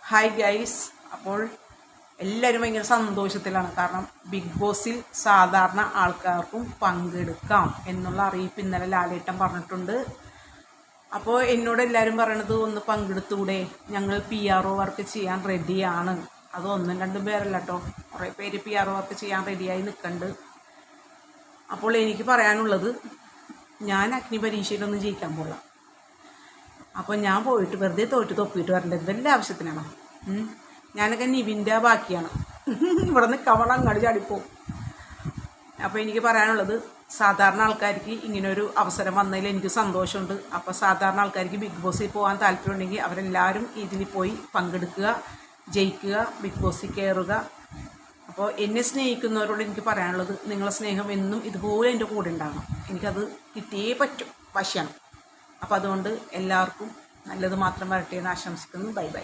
Hi guys. അപ്പോൾ എല്ലാവരും ഭയങ്കര സന്തോഷത്തിലാണ്. കാരണം ബിഗ് ബോസിൽ സാധാരണ ആൾക്കാർക്കും പങ്കെടുക്കാം എന്നുള്ള അറിയിപ്പ് ഇന്നലെ ലാലേട്ടൻ പറഞ്ഞിട്ടുണ്ട്. അപ്പോൾ എന്നോട് എല്ലാവരും പറയണത് ഒന്ന് പങ്കെടുത്തൂടെ, ഞങ്ങൾ PRO വർക്ക് ചെയ്യാൻ റെഡിയാണ്. അത് ഒന്നും രണ്ടും പേരല്ല കേട്ടോ, കുറേ പേര് PRO വർക്ക് ചെയ്യാൻ റെഡിയായി നിൽക്കുന്നുണ്ട്. അപ്പോൾ എനിക്ക് പറയാനുള്ളത്, ഞാൻ അഗ്നി പരീക്ഷയിലൊന്നും ജയിക്കാൻ പോകാം. അപ്പോൾ ഞാൻ പോയിട്ട് വെറുതെ തോറ്റ് തൊപ്പിയിട്ട് വരേണ്ടത് വല്ല ആവശ്യത്തിനാണോ? ഞാനൊക്കെ നിവിൻ്റെ ബാക്കിയാണ്. ഇവിടെ നിന്ന് കവള അങ്ങോട്ട് ചാടിപ്പോവും. അപ്പോൾ എനിക്ക് പറയാനുള്ളത്, സാധാരണ ആൾക്കാർക്ക് ഇങ്ങനൊരു അവസരം വന്നതിൽ എനിക്ക് സന്തോഷമുണ്ട്. അപ്പോൾ സാധാരണ ആൾക്കാർക്ക് ബിഗ് ബോസിൽ പോകാൻ താല്പര്യമുണ്ടെങ്കിൽ അവരെല്ലാവരും ഇതിൽ പോയി പങ്കെടുക്കുക, ജയിക്കുക, ബിഗ് ബോസിൽ കയറുക. അപ്പോൾ എന്നെ സ്നേഹിക്കുന്നവരോട് എനിക്ക് പറയാനുള്ളത്, നിങ്ങളുടെ സ്നേഹം എന്നും ഇതുപോലെ എൻ്റെ കൂടെ ഉണ്ടാകണം. എനിക്കത് കിട്ടിയേ പറ്റും, വശമാണ്. അപ്പോൾ അതുകൊണ്ട് എല്ലാവർക്കും നല്ലത് മാത്രം വരട്ടെ എന്ന് ആശംസിക്കുന്നു. Bye bye.